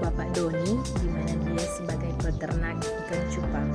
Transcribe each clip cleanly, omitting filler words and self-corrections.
Bapak Doni, di mana dia sebagai peternak ikan cupang.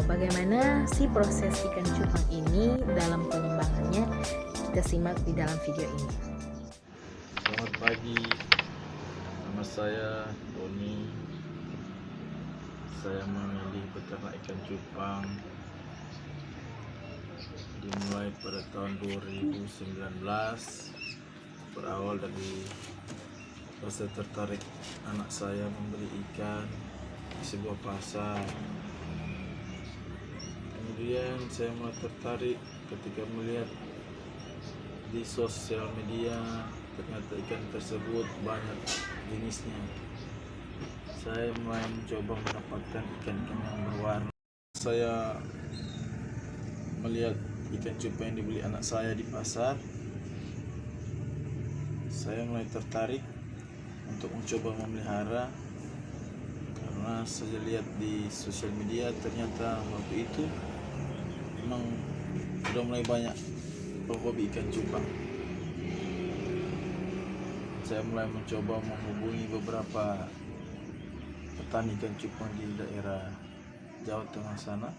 Bagaimana sih proses ikan cupang ini dalam pengembangannya? Kita simak di dalam video ini. Selamat pagi, nama saya Doni. Saya memilih peternak ikan cupang dimulai pada tahun 2019. Berawal dari rasa tertarik anak saya membeli ikan di sebuah pasar. Kemudian saya mulai tertarik ketika melihat di sosial media ternyata ikan tersebut banyak jenisnya. Saya mulai mencoba mendapatkan ikan-ikan yang berwarna. Saya melihat ikan cupang yang dibeli anak saya di pasar. Saya mulai tertarik untuk mencoba memelihara karena saya lihat di sosial media ternyata waktu itu memang sudah mulai banyak hobi ikan cupang. Saya mulai mencoba menghubungi beberapa petani ikan cupang di daerah Jawa Tengah sana.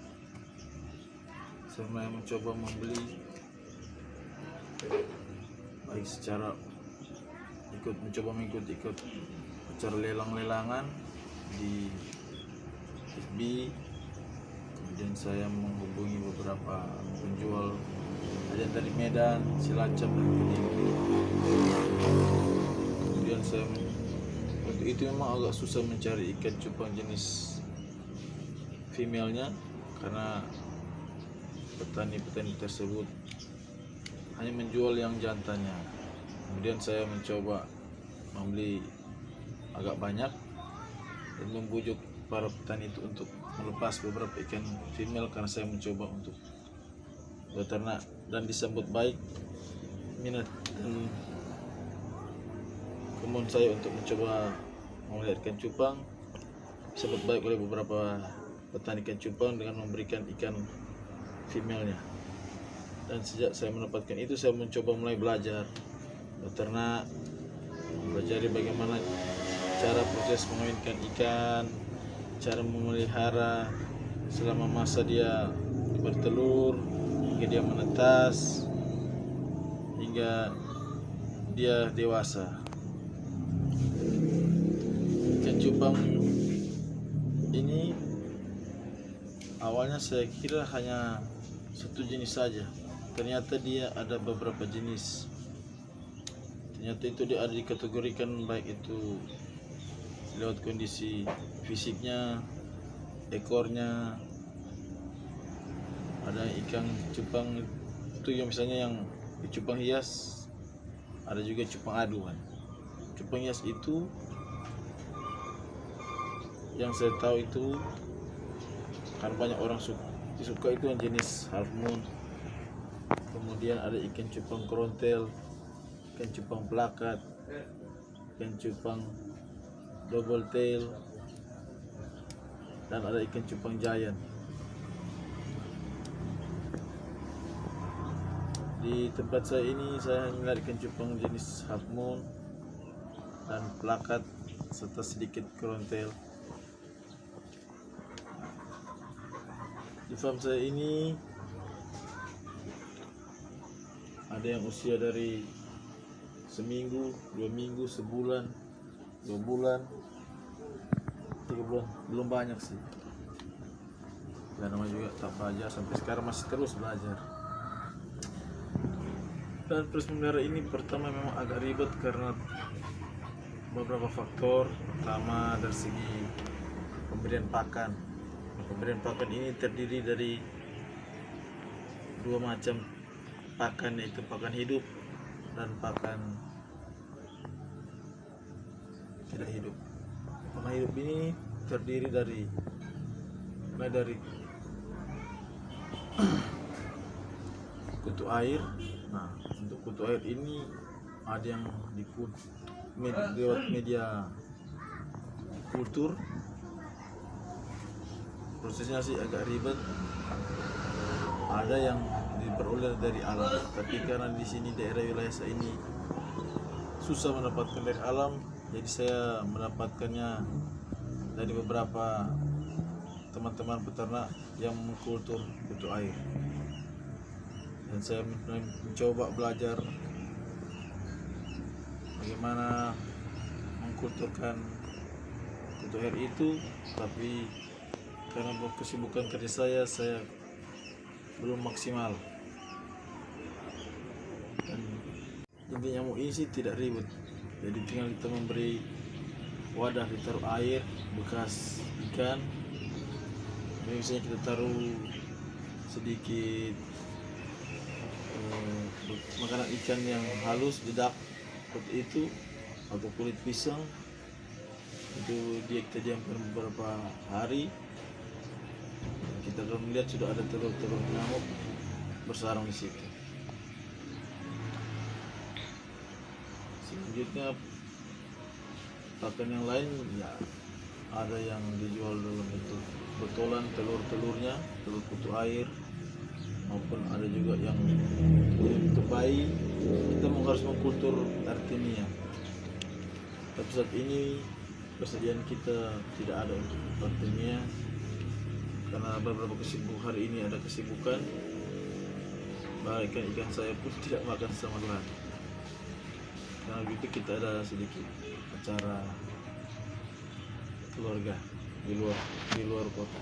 Saya mulai mencoba membeli, baik secara mencoba mengikuti acara lelang-lelangan di FB. Kemudian saya menghubungi beberapa penjual, ada dari Medan, Cilacap, dan Kediri. Kemudian saya waktu itu memang agak susah mencari ikan cupang jenis female-nya karena petani-petani tersebut hanya menjual yang jantannya. Kemudian saya mencoba membeli agak banyak dan membujuk para petani itu untuk melepas beberapa ikan female karena saya mencoba untuk beternak, dan disambut baik minat dan kemauan saya untuk mencoba memelihara ikan cupang disambut baik oleh beberapa petani ikan cupang dengan memberikan ikan female-nya. Dan sejak saya mendapatkan itu, saya mencoba mulai belajar beternak, mempelajari bagaimana cara proses mengawinkan ikan, cara memelihara selama masa dia bertelur hingga dia menetas hingga dia dewasa. Ikan cupang ini awalnya saya kira hanya satu jenis saja, ternyata dia ada beberapa jenis. Ternyata itu dia ada dikategorikan baik itu lewat kondisi fisiknya, ekornya. Ada ikan cupang itu yang misalnya yang cupang hias, ada juga cupang aduan. Cupang hias itu yang saya tahu itu kan banyak orang suka itu yang jenis half moon. Kemudian ada ikan cupang krontel, ikan cupang plakat, ikan cupang double tail, dan ada ikan cupang giant. Di tempat saya ini saya melihat ikan cupang jenis half moon dan plakat serta sedikit krontel. Di farm saya ini ada yang usia dari seminggu, 2 minggu, sebulan, 2 bulan, 3 bulan, belum banyak sih. Dan namanya juga tak belajar, sampai sekarang masih terus belajar. Dan proses memelihara ini pertama memang agak ribet karena beberapa faktor. Pertama dari segi pemberian pakan. Pemberian pakan ini terdiri dari 2 macam pakan, yaitu pakan hidup dan pakan tidak hidup. Pakan hidup ini terdiri dari mulai dari kutu air. Nah, untuk kutu air ini ada yang lewat media kultur. Prosesnya sih agak ribet. Ada yang diperoleh dari alam, tapi karena di sini daerah wilayah saya ini susah mendapatkan dari alam, Jadi saya mendapatkannya dari beberapa teman-teman peternak yang mengkultur kutu air, dan saya mencoba belajar bagaimana mengkulturkan kutu air itu, tapi karena kesibukan kerja saya belum maksimal. Dan intinya nyamuk ini sih tidak ribet, jadi tinggal kita memberi wadah, ditaruh air bekas ikan. Ini misalnya kita taruh sedikit makanan ikan yang halus, dedak seperti itu, atau kulit pisang. Itu kita diamkan beberapa hari. Kita akan melihat sudah ada telur-telur nyamuk bersarang di situ. Selanjutnya pakan yang lain ya ada yang dijual dalam bentuk botolan, telur-telurnya, telur kutu air, maupun ada juga yang untuk bayi. Kita harus mengkultur Artemia, tapi saat ini persediaan kita tidak ada untuk Artemia karena beberapa kesibukan. Hari ini ada kesibukan, bahkan ikan saya pun tidak makan selama 2 hari. Karena begitu kita ada sedikit acara keluarga di luar kota.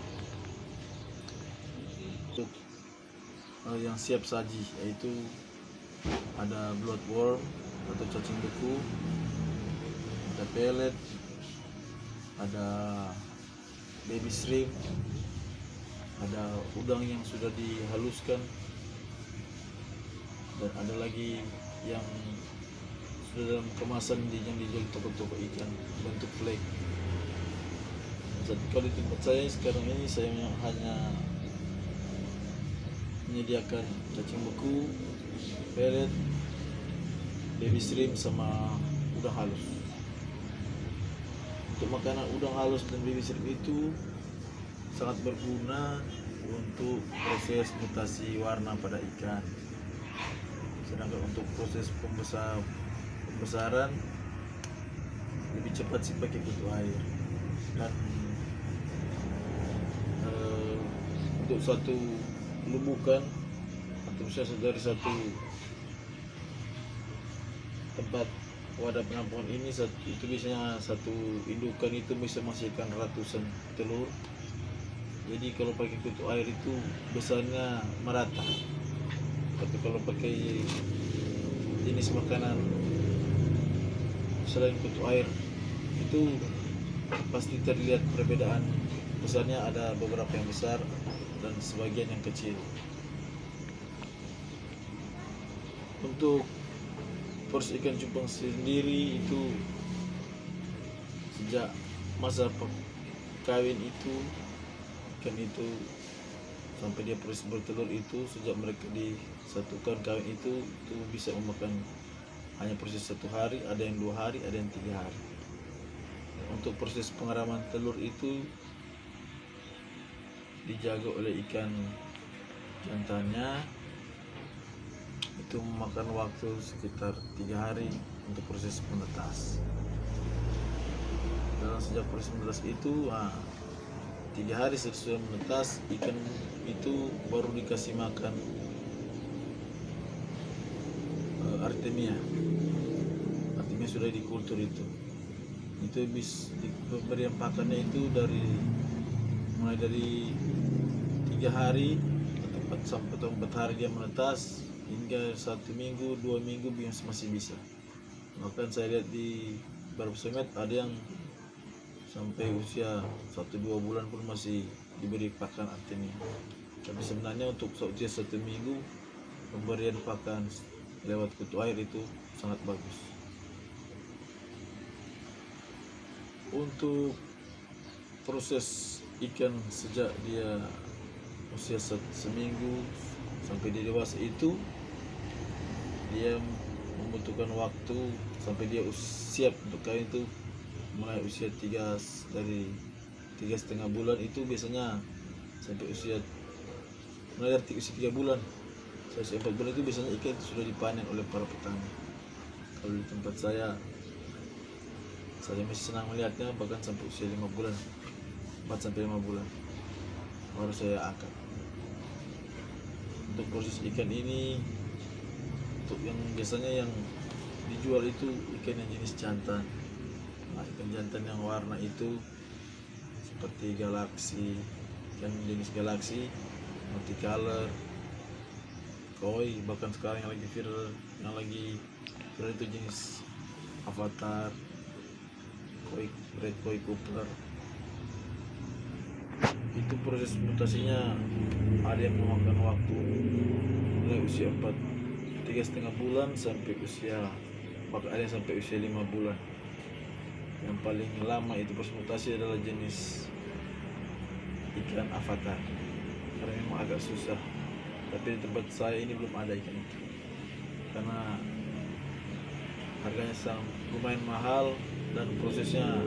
Untuk yang siap saji yaitu ada bloodworm atau cacing beku, ada pelet, ada baby shrimp, ada udang yang sudah dihaluskan, dan ada lagi yang sudah dalam kemasan yang dijual toko-toko ikan bentuk flake. Jadi kalau di tempat saya sekarang ini saya hanya menyediakan cacing beku, pelet, baby shrimp, sama udang halus. Untuk makanan udang halus dan baby shrimp itu sangat berguna untuk proses mutasi warna pada ikan. Sedangkan untuk proses pembesaran lebih cepat sih pakai kutu air. Dan untuk satu lubukan atau misalnya dari satu tempat wadah penampungan ini itu biasanya satu indukan itu bisa menghasilkan ratusan telur. Jadi kalau pakai kutu air itu besarnya merata. Tapi kalau pakai jenis makanan selain kutu air itu pasti terlihat perbedaan besarnya, ada beberapa yang besar dan sebagian yang kecil. Untuk porsi ikan cupang sendiri itu sejak masa kawin itu, ikan itu sampai dia proses bertelur itu, sejak mereka disatukan kawin itu bisa memakan hanya proses 1 hari, ada yang 2 hari, ada yang 3 hari. Untuk proses pengeraman telur itu dijaga oleh ikan jantannya, itu memakan waktu sekitar 3 hari untuk proses menetas. Dalam sejak proses menetas itu 3 hari sesudah menetas, ikan itu baru dikasih makan Artemia sudah dikultur itu pemberian pakannya itu mulai dari 3 hari sampai 4 hari dia menetas, hingga 1 minggu 2 minggu masih bisa. Bahkan saya lihat di beberapa semet ada yang sampai usia 1-2 bulan pun masih diberi pakan Artemia. Tapi sebenarnya untuk usia 1 minggu pemberian pakan lewat kutu air itu sangat bagus. Untuk proses ikan sejak dia usia seminggu sampai dia dewasa itu, dia membutuhkan waktu sampai dia siap untuk kawin itu mulai usia dari 3,5 bulan itu biasanya sampai mulai dari usia 3 bulan sampai 4 bulan itu biasanya ikan itu sudah dipanen oleh para petani. Kalau di tempat saya Saya masih senang melihatnya, bahkan sampai usia 5 bulan, 4 sampai 5 bulan baru saya angkat. Untuk proses ikan ini, untuk yang biasanya yang dijual itu ikan yang jenis jantan. Nah, ikan jantan yang warna itu seperti galaksi, ikan jenis galaksi, multicolor, koi, bahkan sekarang yang lagi viral itu jenis avatar, koi, red koi cooper. Itu proses mutasinya ada yang memakan waktu mulai usia 3,5 bulan sampai usia, bahkan ada yang sampai usia 5 bulan. Yang paling lama itu proses mutasi adalah jenis ikan avatar, karena memang agak susah. Tapi di tempat saya ini belum ada ikan itu, karena harganya sangat lumayan mahal dan prosesnya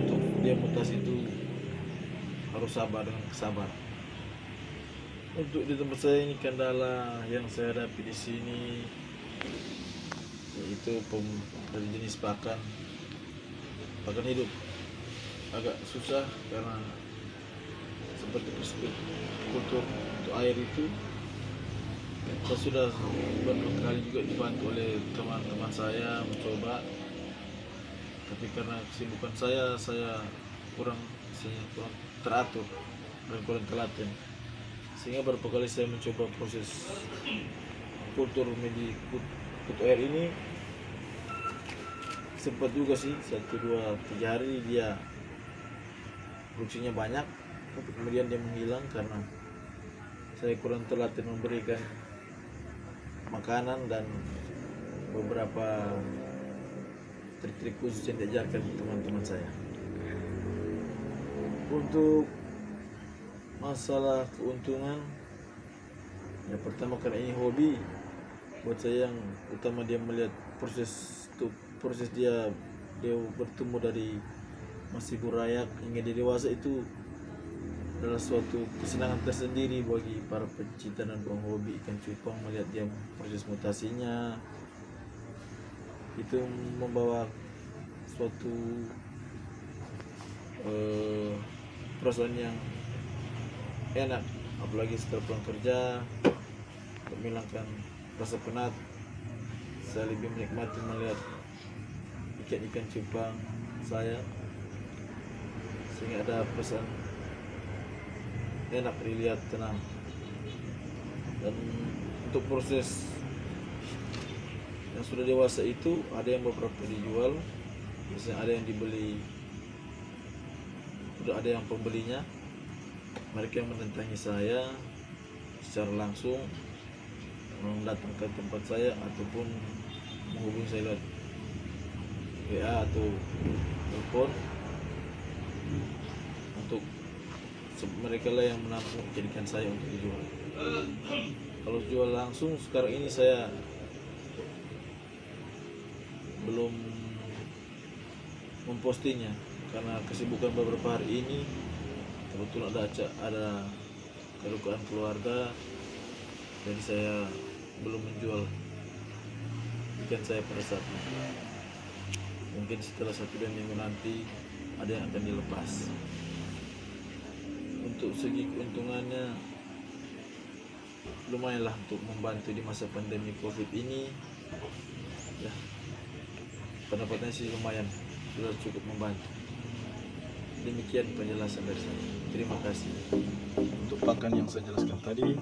untuk dia mutasi itu harus sabar dengan kesabar. Untuk di tempat saya ini kendala yang saya hadapi di sini yaitu dari jenis pakan hidup agak susah, karena seperti kultur untuk air itu saya sudah berkali juga dibantu oleh teman-teman saya mencoba, tapi karena kesibukan saya kurang teratur dan kurang telaten, sehingga beberapa kali saya mencoba proses kultur kutu air ini. Sempat juga sih 1, 2, 3 hari dia produksinya banyak, tapi kemudian dia menghilang karena saya kurang telaten memberikan makanan dan beberapa trik-trik khusus yang diajarkan teman-teman saya. Untuk masalah keuntungan, ya pertama karena ini hobi buat saya, yang utama dia melihat proses dia bertumbuh dari masih burayak hingga dia dewasa, itu adalah suatu kesenangan tersendiri bagi para pecinta dan penghobi ikan cupang. Melihat dia proses mutasinya itu membawa suatu perasaan yang enak, apalagi setelah pulang kerja untuk menghilangkan rasa penat. Saya lebih menikmati melihat ikan cupang saya, sehingga ada perasaan enak dilihat, tenang. Dan untuk proses yang sudah dewasa itu ada yang beberapa dijual, biasanya ada yang dibeli, sudah ada yang pembelinya. Mereka yang mendatangi saya secara langsung, datang ke tempat saya ataupun menghubungi saya lewat WA atau telepon. Untuk mereka lah yang menampung jadikan saya untuk dijual. Kalau jual langsung sekarang ini saya belum mempostingnya karena kesibukan beberapa hari ini. Kebetulan ada kedukaan keluarga, jadi saya belum menjual ikan saya pada saat ini. Mungkin setelah 1-2 minggu nanti ada yang akan dilepas. Untuk segi keuntungannya lumayanlah untuk membantu di masa pandemi COVID ini. Ya, pendapatannya sih lumayan, sudah cukup membantu. Demikian penjelasan dari saya. Terima kasih. Untuk pakan yang saya jelaskan tadi,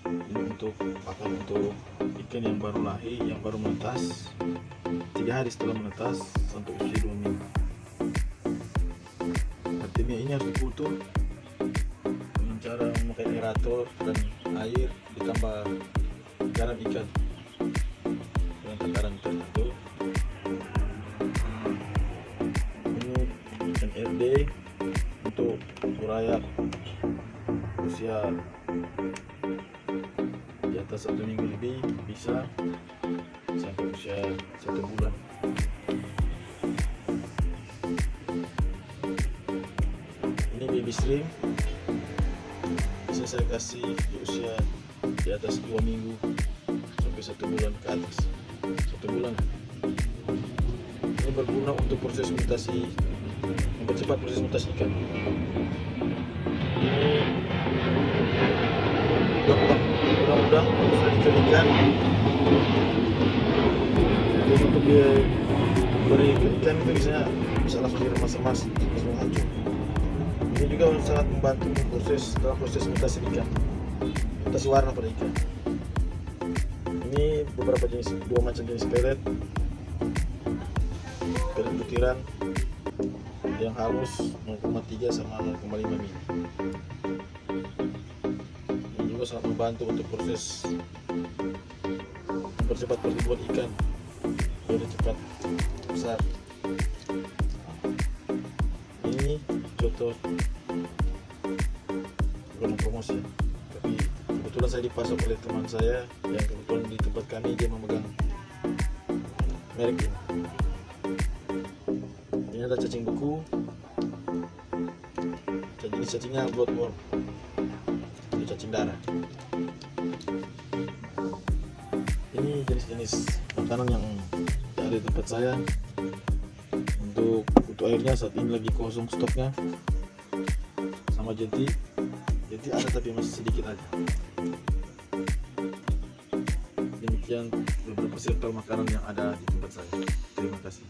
ini untuk pakan untuk ikan yang baru lahir, yang baru menetas, 3 hari setelah menetas sampai usia 2 minggu. Artinya ini harus diputur dengan cara memakai aerator dan air ditambah garam ikan dengan takaran tertentu. RD untuk burayak usia di atas 1 minggu lebih, bisa sampai usia 1 bulan. Ini baby shrimp bisa saya kasih di usia di atas 2 minggu sampai 1 bulan ke atas. 1 bulan. Ini berguna untuk proses mutasi, mempercepat proses mutasi ikan. Undang-undang sudah dikerikan. Jadi untuk dia beri ke ikan itu bisa langsung diremas-remas, langsung hancur. Ini juga sangat membantu dalam proses mutasi ikan, mutasi warna pada ikan. Ini beberapa jenis, 2 macam jenis pelet butiran yang halus 0,3 sama 0,5 mili. Ini juga sangat membantu untuk proses mempercepat pertumbuhan ikan biar cepat besar. Ini contoh bukan promosi, tapi kebetulan saya dipasok oleh teman saya yang kebetulan di tempat kami, dia memegang merek ini. Ini ada cacing beku, jadi cacingnya bloodworm, ini cacing darah. Ini jenis-jenis makanan yang ada di tempat saya. Untuk airnya saat ini lagi kosong stoknya, sama jeti ada tapi masih sedikit aja. Demikian beberapa sirkel makanan yang ada di tempat saya. Terima kasih.